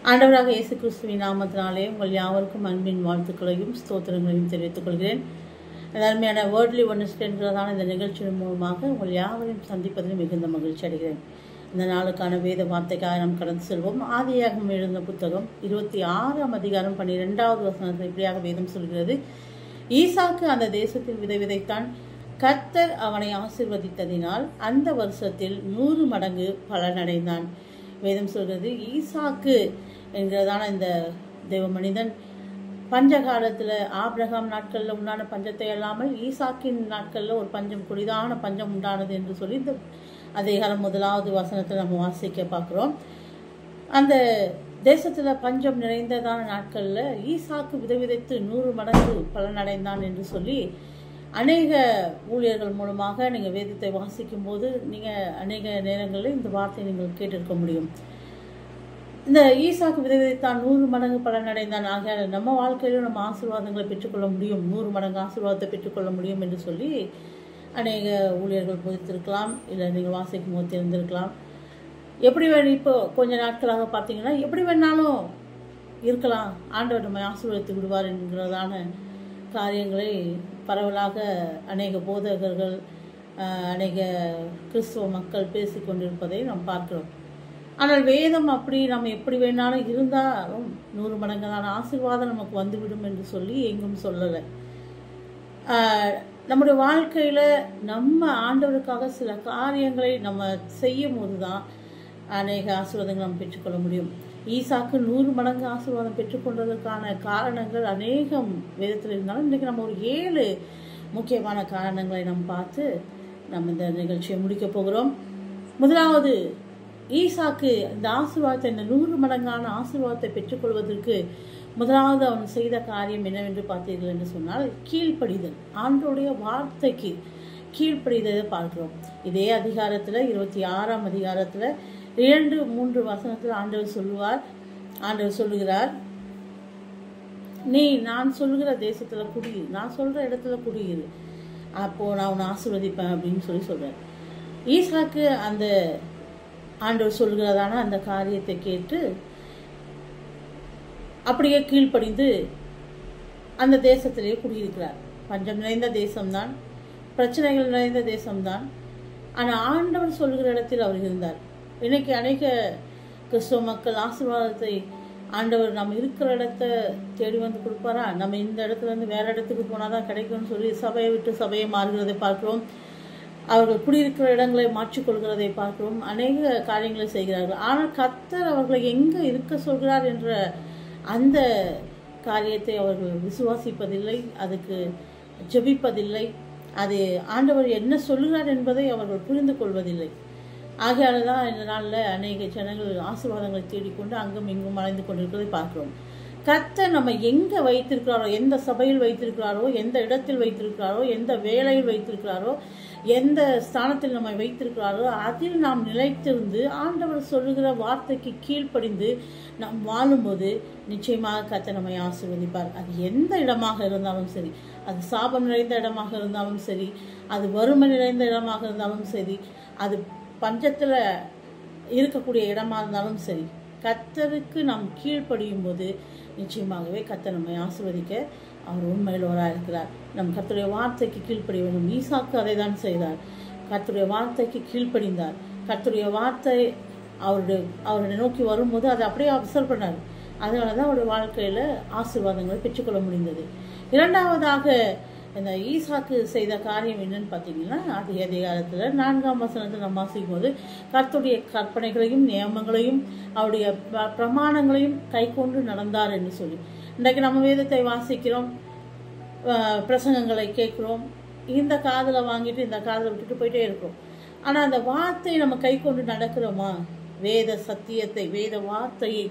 ஆண்டவராக இயேசு கிறிஸ்துவின் நாமத்தினாலே உங்கள் யாவருக்கும் அன்பின் வாழ்த்துக்களையும் ஸ்தோத்திரங்களையும் தெரிவித்துக் கொள்கிறேன். அருமையான வேர்ட்லி ஒன்ஸ்ட் என்கிறதான இந்த நிகழ்ச்சியின் மூலமாக உங்கள் யாவரையும் சந்திப்பதில் மிகுந்த மகிழ்ச்சி அடைகிறேன். இந்த நாளுக்கான வேத வார்த்தைக்காக நாம் கடந்து செல்வோம். ஆதியாகமம் எழுந்த புத்தகம் 26ஆம் அதிகாரம் 12வது வசனத்தில் இப்படியாக வேதம் சொல்கிறது. ஈசாக்கு அந்த தேசத்தில் விதை விதைத்தான். கர்த்தர் அவனை ஆசீர்வதித்ததினால் அந்த வருஷத்தில் 100 மடங்கு பலனடைந்தான். வேதம் சொல்கிறது, ஈசாக்கு என்கிறதான இந்த தேவ மனிதன் பஞ்ச காலத்தில் ஆபிரகாம் நாட்களில் உண்டான பஞ்சத்தை அல்லாமல் ஈசாக்கின் நாட்களில் ஒரு பஞ்சம், கொடிதான பஞ்சம் உண்டானது என்று சொல்லி இந்த அதிகாரம் 1வது வசனத்தில் நம்ம வாசிக்க பார்க்குறோம். அந்த தேசத்தில் பஞ்சம் நிறைந்ததான நாட்களில் ஈசாக்கு விதைத்து 100 மடங்கு பலனடைந்தான் என்று சொல்லி அநேக ஊழியர்கள் மூலமாக நீங்கள் வேதத்தை வாசிக்கும் போது நீங்கள் அநேக நேரங்களில் இந்த வார்த்தையை நீங்கள் கேட்டிருக்க முடியும். இந்த ஈசாக்கு விதைத்தான் 100 மடங்கு பலனடைந்தான். ஆக நம்ம வாழ்க்கையிலும் நம்ம ஆசீர்வாதங்களை பெற்றுக்கொள்ள முடியும், 100 மடங்கு ஆசீர்வாதத்தை பெற்றுக்கொள்ள முடியும் என்று சொல்லி அநேக ஊழியர்கள் போதித்திருக்கலாம், இல்லை நீங்கள் வாசிக்கும் போது தெரிந்திருக்கலாம். எப்படி வேணும், இப்போ கொஞ்ச நாட்களாக பார்த்தீங்கன்னா எப்படி வேணாலும் இருக்கலாம், ஆண்டவர் நம்மை ஆசீர்வதித்து விடுவார் என்கிறதான காரியங்களை பரவலாக அநேக போதகர்கள், அநேக கிறிஸ்துவ மக்கள் பேசிக்கொண்டிருப்பதை நாம் பார்க்கிறோம். ஆனால் வேதம் அப்படி நம்ம எப்படி வேணாலும் இருந்தாலும் 100 மடங்கான ஆசீர்வாதம் நமக்கு வந்துவிடும் என்று சொல்லி எங்கும் சொல்லலை. நம்முடைய வாழ்க்கையில் நம்ம ஆண்டவருக்காக சில காரியங்களை நம்ம செய்யும் போது தான் அநேக ஆசீர்வாதங்களை நம்ம பெற்றுக்கொள்ள முடியும். ஈசாக்கு 100 மடங்கு ஆசீர்வாதம் பெற்றுக்கொண்டதற்கான காரணங்கள் அநேகம் வேதத்தில் இருந்தாலும் இன்றைக்கி நம்ம ஒரு 7 முக்கியமான காரணங்களை நம்ம பார்த்து நம்ம இந்த நிகழ்ச்சியை முடிக்க போகிறோம். முதலாவது, ஈசாக்கு இந்த ஆசீர்வாதத்தை, இந்த 100 மடங்கான ஆசீர்வாதத்தை பெற்றுக்கொள்வதற்கு முதலாவது அவன் செய்த காரியம் என்னவென்று பார்த்தீர்கள் என்று சொன்னால் கீழ்ப்படிதல். ஆண்டவருடைய வார்த்தைக்கு கீழ்ப்படிதலை பார்க்கிறோம். இதே அதிகாரத்தில் 26ஆம் அதிகாரத்தில் 2-3 வசனத்தில் ஆண்டவர் சொல்லுகிறார், நீ நான் சொல்லுகிற தேசத்துல குடியிரு, நான் சொல்ற இடத்துல குடியிரு, அப்போ நான் உன்னை ஆசீர்வதிப்பேன் அப்படின்னு சொல்றேன். ஈசாக்கு அந்த ஆண்டவர் சொல்கிறதான அந்த காரியத்தை கேட்டு அப்படியே கீழ்ப்படிந்து அந்த தேசத்திலேயே குடியிருக்கிறார். பஞ்சம் நிறைந்த தேசம்தான், பிரச்சனைகள் நிறைந்த தேசம்தான். ஆனால் ஆண்டவர் சொல்கிற இடத்தில் அவர் இருந்தார். இன்னைக்கு அநேக கிறிஸ்துவ மக்கள் ஆசீர்வாதத்தை ஆண்டவர் நம்ம இருக்கிற இடத்த தேடி வந்து கொடுப்பாரா, நம்ம இந்த இடத்துல இருந்து வேற இடத்துக்கு போனாதான் கிடைக்கும்னு சொல்லி சபையை விட்டு சபையை மாறுகிறதை பார்க்கிறோம். அவர்கள் குடியிருக்கிற இடங்களை மாற்றிக்கொள்கிறதை பார்க்கிறோம். அநேக காரியங்களை செய்கிறார்கள். ஆனால் கர்த்தர் அவர்களை எங்கே இருக்க சொல்கிறார் என்ற அந்த காரியத்தை அவர்கள் விசுவாசிப்பதில்லை, அதுக்கு ஜெபிப்பதில்லை, அது ஆண்டவர் என்ன சொல்கிறார் என்பதை அவர்கள் புரிந்து கொள்வதில்லை. ஆகையால தான் இந்த நாளில் அநேக ஜனங்கள் ஆசீர்வாதங்களை தேடிக்கொண்டு அங்கும் இங்கும் அலைந்து கொண்டிருக்கிறதை பார்க்கிறோம். கர்த்தர் நம்ம எங்கே வைத்திருக்கிறாரோ, எந்த சபையில் வைத்திருக்கிறாரோ, எந்த இடத்தில் வைத்திருக்கிறாரோ, எந்த வேலையில் வைத்திருக்கிறாரோ, எந்த ஸ்தானத்தில் நம்மை வைத்திருக்கிறாரோ அதில் நாம் நிலைத்திருந்து ஆண்டவர் சொல்லுகிற வார்த்தைக்கு கீழ்ப்படிந்து நாம் வாழும்போது நிச்சயமாக கர்த்தர் நம்மை ஆசீர்வதிப்பார். அது எந்த இடமாக இருந்தாலும் சரி, அது சாபம் நிறைந்த இடமாக இருந்தாலும் சரி, அது வறுமை நிறைந்த இடமாக இருந்தாலும் சரி, அது பஞ்சத்தில் இருக்கக்கூடிய இடமா இருந்தாலும் சரி, கர்த்தருக்கு நாம் கீழ்ப்படியும் போது நிச்சயமாகவே கர்த்தர் நம்மை ஆசீர்வதிக்க அவர் உண்மையுள்ளவராக இருக்கிறார். நம் கர்த்தருடைய வார்த்தைக்கு கீழ்ப்படிய வேண்டும். ஈசாக்கு அதை தான் செய்தார். கர்த்தருடைய வார்த்தைக்கு கீழ்ப்படிந்தார். கர்த்தருடைய வார்த்தை அவருடைய நோக்கி வரும்போது அதை அப்படியே அப்சர்வ் பண்ணார். அதனால தான் அவருடைய வாழ்க்கையில் ஆசீர்வாதங்களை பெற்றுக்கொள்ள முடிந்தது. இரண்டாவதாக இந்த ஈசாக்கு செய்த காரியம் என்னன்னு பார்த்தீங்கன்னா, அதே அதிகாரத்தில் 4ஆம் வசனத்தில் நம்ம வாசிக்கும் போது கர்த்தருடைய கற்பனைகளையும் நியமங்களையும் அவருடைய பிரமாணங்களையும் கை கொண்டு நடந்தார் என்று சொல்லி. இன்றைக்கு நம்ம வேதத்தை வாசிக்கிறோம், பிரசங்கங்களை கேட்குறோம், இந்த காதில் வாங்கிட்டு இந்த காதில் விட்டுட்டு போயிட்டே இருக்கிறோம். ஆனால் அந்த வார்த்தையை நம்ம கை கொண்டு நடக்கிறோமா? வேத சத்தியத்தை, வேத வார்த்தையை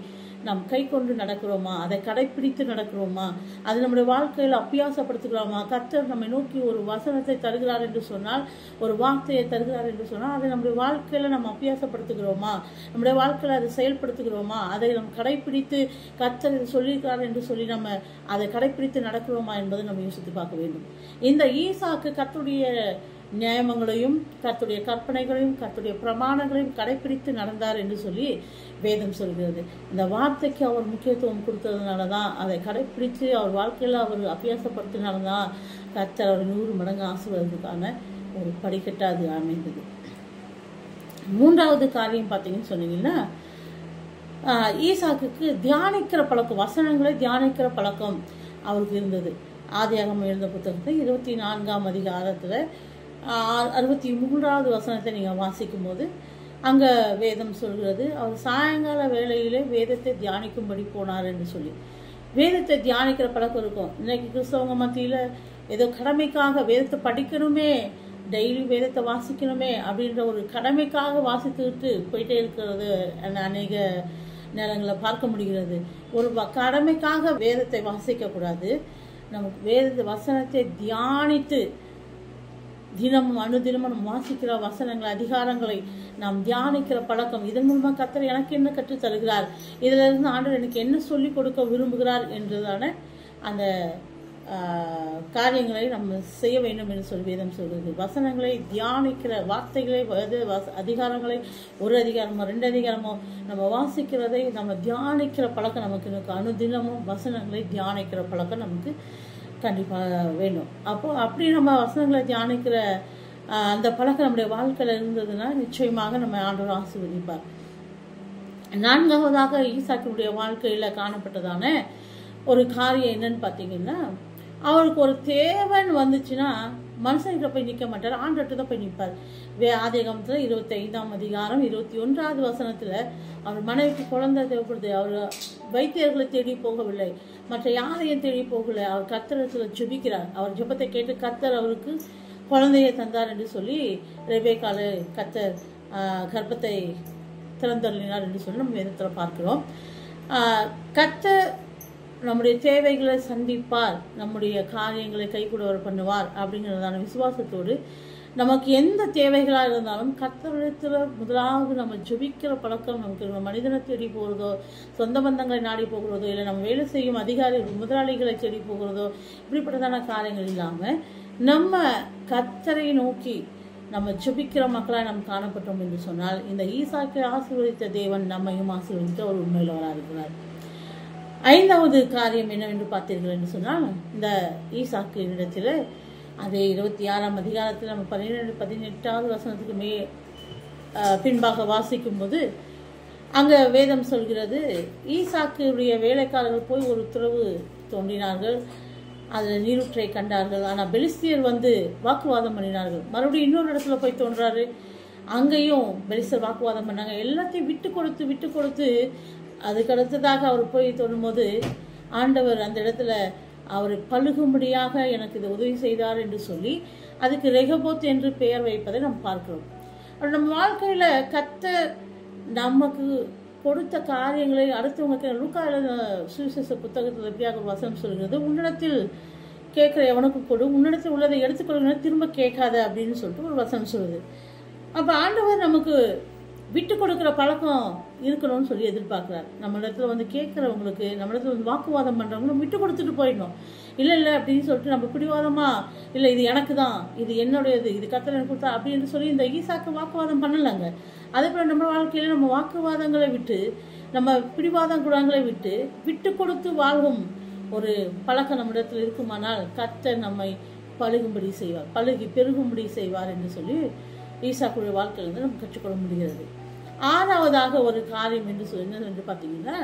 நாம் கை கொண்டு நடக்கிறோமா? அதை கடைப்பிடித்து நடக்கிறோமா? அது நம்முடைய வாழ்க்கையில் அபியாசப்படுத்துகிறோமா? கர்த்தர் நம்மை நோக்கி ஒரு வசனத்தை தருகிறார் என்று சொன்னால், ஒரு வார்த்தையை தருகிறார் என்று சொன்னால் அதை நம்முடைய வாழ்க்கையில் நம்ம அபியாசப்படுத்துகிறோமா? நம்முடைய வாழ்க்கையில் அதை செயல்படுத்துகிறோமா? அதை நம்ம கடைப்பிடித்து கர்த்தர் சொல்லியிருக்கிறார் என்று சொல்லி நம்ம அதை கடைப்பிடித்து நடக்கிறோமா என்பதை நம்ம யோசித்து பார்க்க வேண்டும். இந்த ஈசாக்கு கர்த்தருடைய நியாயங்களையும் கர்த்தருடைய கற்பனைகளையும் கர்த்தருடைய பிரமாணங்களையும் கடைபிடித்து நடந்தார் என்று சொல்லி வேதம் சொல்கிறது. இந்த வார்த்தைக்கு அவர் முக்கியத்துவம் கொடுத்ததுனால தான், அதை கடைபிடித்து அவர் வாழ்க்கையில் அவர் அபியாசப்படுத்தினால்தான் கர்த்தர் அவர் 100 மடங்கு ஆசீர்வாதத்துக்கான ஒரு படிக்கட்டாக அது அமைந்தது. 3வது காரியம் பார்த்தீங்கன்னு சொன்னீங்கன்னா, ஈசாக்குக்கு தியானிக்கிற பழக்கம், வசனங்களை தியானிக்கிற பழக்கம் அவருக்கு இருந்தது. ஆதியாகமம் எழுந்த புத்தகத்தில் 24ஆம் அதிகாரத்தில் 63வது வசனத்தை நீங்கள் வாசிக்கும் போது அங்கே வேதம் சொல்கிறது, அவர் சாயங்கால வேளையிலே வேதத்தை தியானிக்கும்படி போனார் என்று சொல்லி. வேதத்தை தியானிக்கிற பழக்கம் இருக்கும். இன்னைக்கு கிறிஸ்தவங்க மத்தியில் ஏதோ கடமைக்காக வேதத்தை படிக்கணுமே, டெய்லி வேதத்தை வாசிக்கணுமே அப்படின்ற ஒரு கடமைக்காக வாசித்துக்கிட்டு போயிட்டே இருக்கிறது அநேக நேரங்களில் பார்க்க முடிகிறது. ஒரு கடமைக்காக வேதத்தை வாசிக்கக்கூடாது. நமக்கு வேத வசனத்தை தியானித்து தினமும் அனுதினமும் நம்ம வாசிக்கிற வசனங்களை, அதிகாரங்களை நாம் தியானிக்கிற பழக்கம், இதன் மூலமாக கர்த்தர் எனக்கு என்ன கற்றுத் தருகிறார், இதிலிருந்து ஆண்டவர் எனக்கு என்ன சொல்லிக் கொடுக்க விரும்புகிறார் என்றதான அந்த காரியங்களை நம்ம செய்ய வேண்டும் என்று சொல்லி வேதம் சொல்கிறது. வசனங்களை தியானிக்கிற வார்த்தைகளை, அதிகாரங்களை, ஒரு அதிகாரமோ 2 அதிகாரமோ நம்ம வாசிக்கிறதை நம்ம தியானிக்கிற பழக்கம் நமக்கு இருக்கு. அனுதினமும் வசனங்களை தியானிக்கிற பழக்கம் நமக்கு கண்டிப்பாக வேணும். அப்படி நம்ம வசனங்களை தியானிக்கிற அந்த பழக்கம் நம்முடைய வாழ்க்கையில் இருந்ததுன்னா நிச்சயமாக நம்ம ஆண்டவர் ஆசீர்வதிப்பார். 4வதாக ஈசாக்கினுடைய வாழ்க்கையில் காணப்பட்டதான ஒரு காரியம் என்னன்னு பார்த்தீங்கன்னா, அவருக்கு ஒரு தேவன் வந்துச்சுன்னா மனுஷன்கிட்ட போய் நிற்க மாட்டார், ஆண்டவர்கிட்ட தான் போய் நிற்பார். ஆதியாகமத்தில் 25ஆம் அதிகாரம் 21வது வசனத்தில் அவர் மனைவிக்கு குழந்தை தேவைப்படுது. அவர் வைத்தியர்களை தேடி போகவில்லை, மற்ற யாரையும் தேடி போகலை. அவர் கர்த்தரிடத்தில் ஜெபிக்கிறார். அவர் ஜெபத்தை கேட்டு கர்த்தர் அவருக்கு குழந்தையை தந்தார் என்று சொல்லி ரெபேக்கால கர்த்தர் கர்ப்பத்தை திறந்தள்ளினார் என்று சொல்லி நம்ம வேதத்தில் பார்க்கிறோம். கர்த்தர் நம்முடைய தேவைகளை சந்திப்பார், நம்முடைய காரியங்களை கைகூடவர் பண்ணுவார் அப்படிங்கிறதான விசுவாசத்தோடு நமக்கு எந்த தேவைகளாக இருந்தாலும் கர்த்தரிடத்தில் முதலாவது நம்ம ஜெபிக்கிற பழக்கம் நமக்கு, நம்ம மனிதனை தேடி போகிறதோ, சொந்த பந்தங்களை நாடி போகிறதோ, இல்லை நம்ம வேலை செய்யும் முதலாளிகளை தேடி போகிறதோ, இப்படிப்பட்டதான காரியங்கள் இல்லாமல் நம்ம கர்த்தரை நோக்கி நம்ம ஜெபிக்கிற மக்களாக நம்ம காணப்பட்டோம் என்று சொன்னால், இந்த ஈசாக்கை ஆசீர்வதித்த தேவன் நம்மையும் ஆசீர்வதித்த ஒரு உண்மையுள்ளவராக இருக்கிறார். 5வது காரியம் என்னவென்று பார்த்தீர்கள் என்று சொன்னால், இந்த ஈசாக்கு இடத்துல அதே 26ஆம் அதிகாரத்தில் நம்ம 17-18வது வசனத்துக்கு பின்பாக வாசிக்கும் போது அங்கே வேதம் சொல்கிறது, ஈசாக்குடைய வேலைக்காரர்கள் போய் ஒரு துறவு தோண்டினார்கள், அதில் நீரூற்றை கண்டார்கள். ஆனால் பெலிஸ்தியர் வந்து வாக்குவாதம் பண்ணினார்கள். மறுபடியும் இன்னொரு இடத்துல போய் தோன்றாரு, அங்கேயும் பெலிஸ்தர் வாக்குவாதம் பண்ணாங்க. எல்லாத்தையும் விட்டு கொடுத்து அதுக்கு அடுத்ததாக அவர் போய் தோணும்போது ஆண்டவர் அந்த இடத்துல அவரை பழுகும்படியாக எனக்கு இதை உதவி செய்தார் என்று சொல்லி அதுக்கு ரெகபோத் என்று பெயர் வைப்பதை நாம் பார்க்கிறோம். நம்ம வாழ்க்கையில் கர்த்தர் நமக்கு கொடுத்த காரியங்களை அடுத்தவங்க, லூக்கா சுவிசேஷ புத்தகத்தில் எப்படியாக ஒரு வசனம் சொல்கிறது, உன்னிடத்தில் கேட்குற எவனுக்கு கொடு, உன்னிடத்தில் உள்ளதை எடுத்துக்கொள்ளுங்க, திரும்ப கேட்காத அப்படின்னு சொல்லிட்டு ஒரு வசனம் சொல்லுது. அப்போ ஆண்டவர் நமக்கு விட்டு கொடுக்குற பழக்கம் இருக்கணும்னு சொல்லி எதிர்பார்க்குறாரு. நம்ம இடத்துல வந்து கேட்குறவங்களுக்கு, நம்ம இடத்துல வந்து வாக்குவாதம் பண்ணுறவங்க நம்ம விட்டு கொடுத்துட்டு போயிடணும். இல்லை அப்படின்னு சொல்லிட்டு நம்ம பிடிவாதமாக, இல்லை இது எனக்கு தான், இது என்னுடையது, இது கர்த்தர் எனக்கு கொடுத்தா அப்படின்னு சொல்லி இந்த ஈசாக்கு வாக்குவாதம் பண்ணலைங்க. அதே போல் நம்ம வாழ்க்கையில் நம்ம வாக்குவாதங்களை விட்டு, நம்ம பிடிவாதம் குணங்களை விட்டு கொடுத்து வாழ்வும் ஒரு பழக்கம் நம்ம இடத்துல இருக்குமானால் கர்த்தர் நம்மை பழுகும்படி செய்வார், பழுகி பெருகும்படி செய்வார் என்று சொல்லி ஈசாக்குடைய வாழ்க்கையிலிருந்து நம்ம கற்றுக்கொள்ள முடிகிறது. 6வதாக ஒரு காரியம் என்று பார்த்தீங்கன்னா,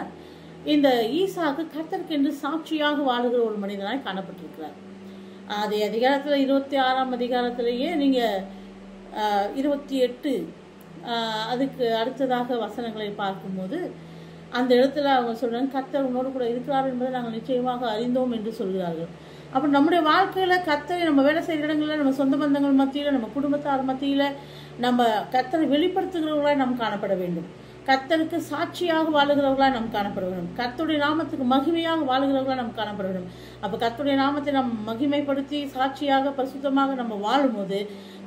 இந்த ஈசாக்கு கர்த்தருக்கு என்று சாட்சியாக வாழுகிற ஒரு மனிதனாய் காணப்பட்டிருக்கிறார். அதே அதிகாரத்தில் 26ஆம் அதிகாரத்திலேயே நீங்கள் 28 அதுக்கு அடுத்ததாக வசனங்களை பார்க்கும்போது அந்த இடத்துல அவங்க சொல்கிறாங்க, கர்த்தர் உன்னோடு கூட இருக்கிறார் என்பதை நாங்கள் நிச்சயமாக அறிந்தோம் என்று சொல்கிறார்கள். அப்போ நம்முடைய வாழ்க்கையில் கர்த்தரை நம்ம வேலை செய்கிற இடங்களில், நம்ம சொந்த பந்தங்கள் மத்தியில், நம்ம குடும்பத்தார் மத்தியில் நம்ம கர்த்தரை வெளிப்படுத்துகிறவர்களாக நாம் காணப்பட வேண்டும். கர்த்தருக்கு சாட்சியாக வாழுகிறவர்களா நாம் காணப்பட வேண்டும். கர்த்தருடைய நாமத்துக்கு மகிமையாக வாழுகிறவர்களா நாம் காணப்பட வேண்டும். அப்போ கர்த்தருடைய நாமத்தை நாம் மகிமைப்படுத்தி சாட்சியாக பரிசுத்தமாக நம்ம வாழும்போது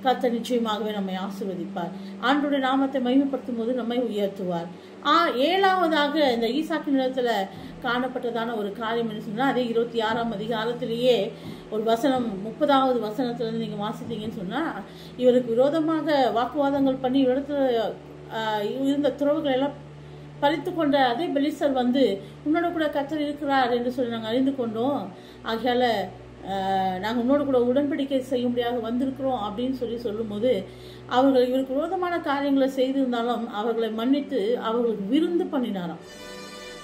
கர்த்தர் நிச்சயமாகவே நம்மை ஆசீர்வதிப்பார். ஆண்டவருடைய நாமத்தை மகிமைப்படுத்தும் போது நம்மை உயர்த்துவார். ஏழாவதாக இந்த ஈசாக்கு நிலத்துல காணப்பட்டதான ஒரு காரியம் என்ன சொன்னா, அதே 26ஆம் அதிகாரத்திலேயே ஒரு வசனம் 30வது வசனத்திலிருந்து நீங்க வாசித்தீங்கன்னு சொன்னா, இவருக்கு விரோதமாக வாக்குவாதங்கள் பண்ணி இடத்துல இருந்த துறவுகளை எல்லாம் பறித்து கொண்ட அதே பெலிஸ்தர் வந்து உன்னோட கூட கர்த்தர் இருக்கிறார் என்று சொல்லி நாங்கள் அறிந்து கொண்டோம். ஆகையால நாங்கள் உன்னோடு கூட உடன்படிக்கை செய்யும்படியாக வந்திருக்கிறோம் அப்படின்னு சொல்லும்போது அவர்கள் இவருக்கு விரோதமான காரியங்களை செய்திருந்தாலும் அவர்களை மன்னித்து அவர்களுக்கு விருந்து பண்ணினாராம்.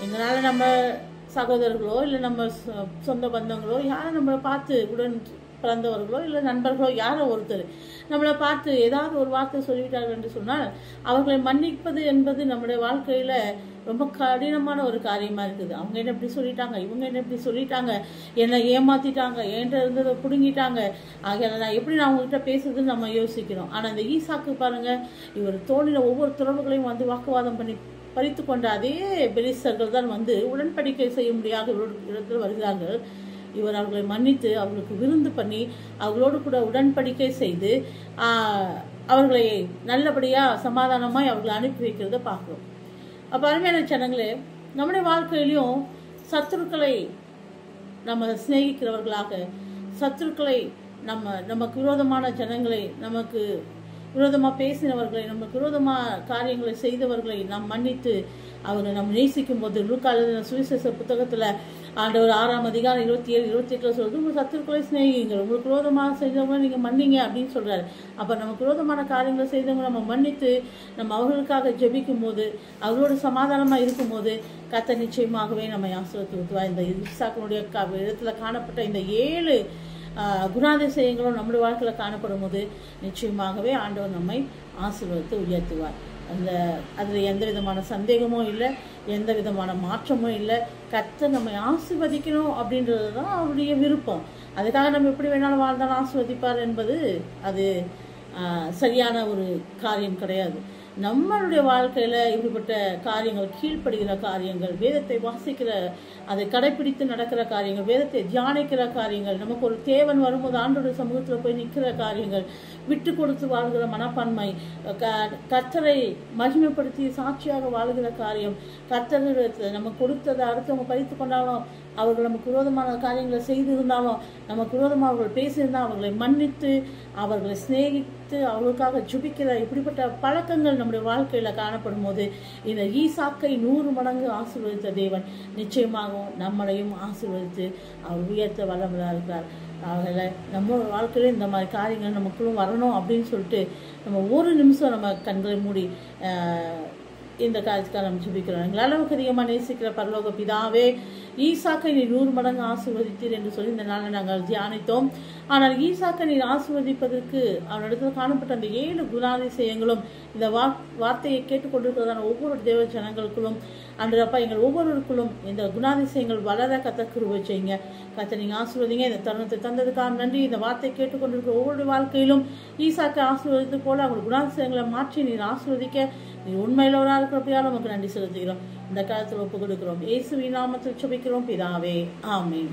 இதனால நம்ம சகோதரர்களோ இல்லை நம்ம சொந்த பந்தங்களோ யாரும் நம்மளை பார்த்து உடன் பிறந்தவர்களோ இல்லை நண்பர்களோ யாரோ ஒருத்தர் நம்மளை பார்த்து ஏதாவது ஒரு வார்த்தை சொல்லிவிட்டார்கள் என்று சொன்னால் அவர்களை மன்னிப்பது என்பது நம்முடைய வாழ்க்கையில ரொம்ப கடினமான ஒரு காரியமா இருக்குது. அவங்க என்ன இப்படி சொல்லிட்டாங்க, இவங்க என்ன இப்படி சொல்லிட்டாங்க, என்னை ஏமாத்திட்டாங்க, என்கிட்ட இருந்ததை பிடுங்கிட்டாங்க, ஆகையால நான் எப்படி நான் அவங்ககிட்ட பேசுறதுன்னு நம்ம யோசிக்கிறோம். ஆனா இந்த ஈசாக்கு பாருங்க, இவர் தோணின ஒவ்வொரு துறவுகளையும் வந்து வாக்குவாதம் பண்ணி பறித்து கொண்ட அதே பெலிஸ்தர்கள் தான் வந்து உடன்படிக்கை செய்ய முடியாத இடத்தில் வருகிறார்கள். இவர் அவர்களை மன்னித்து அவர்களுக்கு விருந்து பண்ணி அவர்களோடு கூட உடன்படிக்கை செய்து அவர்களை நல்லபடியா சமாதானமாய் அவர்களை அனுப்பி வைக்கிறத பார்க்கிறோம். அப்ப அருமையான ஜனங்களே, நம்முடைய வாழ்க்கையிலையும் சத்துருக்களை நம்ம சிநேகிக்கிறவர்களாக, சத்துருக்களை நமக்கு விரோதமான ஜனங்களை, நமக்கு விரோதமா பேசினவர்களை, நமக்கு விரோதமா காரியங்களை செய்தவர்களை நாம் மன்னித்து அவரை நம்ம நேசிக்கும் போது லூக்கா எழுதின சுவிசேஷ புத்தகத்துல ஆண்டவர் 6ஆம் அதிகாரம் 27, 28 சொல்றது, உங்க சத்துருக்களை சிநேகிங்க, உங்களுக்கு விரோதமாக செய்தவங்க நீங்க மன்னிங்க அப்படின்னு சொல்றாரு. அப்ப நமக்கு விரோதமான காரியங்களை செய்தவங்க நம்ம மன்னித்து நம்ம அவர்களுக்காக ஜெபிக்கும் போது, அவர்களோட சமாதானமா இருக்கும் போது கர்த்தர் நிச்சயமாகவே நம்ம ஆசீர்வதிப்பார். இந்த ஈசாக்கினுடைய இடத்துல காணப்பட்ட இந்த 7 குணாதிசயங்களும் நம்முடைய வாழ்க்கையில காணப்படும் போது நிச்சயமாகவே ஆண்டவர் நம்மை ஆசீர்வதித்து உயர்த்துவார். அதுல எந்த விதமான சந்தேகமும் இல்லை, எந்த விதமான மாற்றமும் இல்லை. கர்த்தர் நம்மை ஆசீர்வதிக்கணும் அப்படின்றதுதான் அவருடைய விருப்பம். அதுக்காக நம்ம எப்படி வேணாலும் வாழ்ந்தாலும் ஆசீர்வதிப்பார் என்பது அது சரியான ஒரு காரியம் கிடையாது. நம்மளுடைய வாழ்க்கையில இப்படிப்பட்ட காரியங்கள், கீழ்ப்படுகிற காரியங்கள், வேதத்தை வாசிக்கிற, அதை கடைபிடித்து நடக்கிற காரியங்கள், வேதத்தை தியானிக்கிற காரியங்கள், நமக்கு ஒரு தேவன் வரும்போது ஆண்டோடைய சமூகத்துல போய் நிற்கிற காரியங்கள், விட்டு கொடுத்து வாழ்கிற மனப்பான்மை, கர்த்தரை மகிமைப்படுத்தி சாட்சியாக வாழ்கிற காரியம், கர்த்தரிடத்துல நம்ம கொடுத்ததை அடுத்தவங்க பறித்து கொண்டாலும், அவர்கள் நமக்கு விரோதமான காரியங்களை செய்திருந்தாலும், நமக்கு விரோதமாக அவர்கள் பேசியிருந்தால் அவர்களை மன்னித்து அவர்களை சிநேகித்து அவர்களுக்காக ஜெபிக்கிற இப்படிப்பட்ட பழக்கங்கள் நம்முடைய வாழ்க்கையில காணப்படும் போது இந்த ஈசாக்கை 100 மடங்கு ஆசீர்வதித்த தேவன் நிச்சயமாகவும் நம்மளையும் ஆசீர்வதித்து அவர் உயர்த்த வல்லவராக இருக்கிறார். அதனால நம்ம வாழ்க்கையில இந்த மாதிரி காரியங்கள் நமக்குள்ளும் வரணும் அப்படின்னு சொல்லிட்டு நம்ம ஒரு நிமிஷம் நம்ம கண்களை மூடி இந்த காரியத்துக்காக நம்ம ஜெபிக்கிறோம். எங்கள் அளவுக்கு அதிகமாக நேசிக்கிற பரலோக பிதாவே, ஈசாக்கை நீர் 100 மடங்கு ஆசீர்வதித்தீர் என்று சொல்லி இந்த நாளில் நாங்கள் தியானித்தோம். ஆனால் ஈசாக்கை நீர் ஆசீர்வதிப்பதற்கு அவனிடத்தில் காணப்பட்ட அந்த 7 குணாதிசயங்களும் இந்த வார்த்தையை கேட்டுக்கொண்டிருக்கிறதான ஒவ்வொரு தேவ ஜனங்களுக்குள்ளும் அன்றப்பா எங்கள் ஒவ்வொருவருக்குள்ளும் இந்த குணாதிசயங்கள் வளர கர்த்தர் கிருபை செய்யுங்க. கர்த்தர் நீங்க ஆசீர்வதிங்க. இந்த தருணத்தை தந்ததுக்காக நன்றி. இந்த வார்த்தை கேட்டுக்கொண்டிருக்கிற ஒவ்வொரு வாழ்க்கையிலும் ஈசாக்கை ஆசீர்வதித்து போல அவங்க குணாதிசயங்களை மாற்றி நீர் ஆசீர்வதிக்க நீ உண்மையிலவராக இருக்கிறபடியால் நமக்கு நன்றி செலுத்துகிறோம். இந்த காலத்தில் ஒப்புக் கொடுக்கிறோம். இயேசுவின் நாமத்தில் ஜெபிக்கிறோம் பிதாவே, ஆமென்.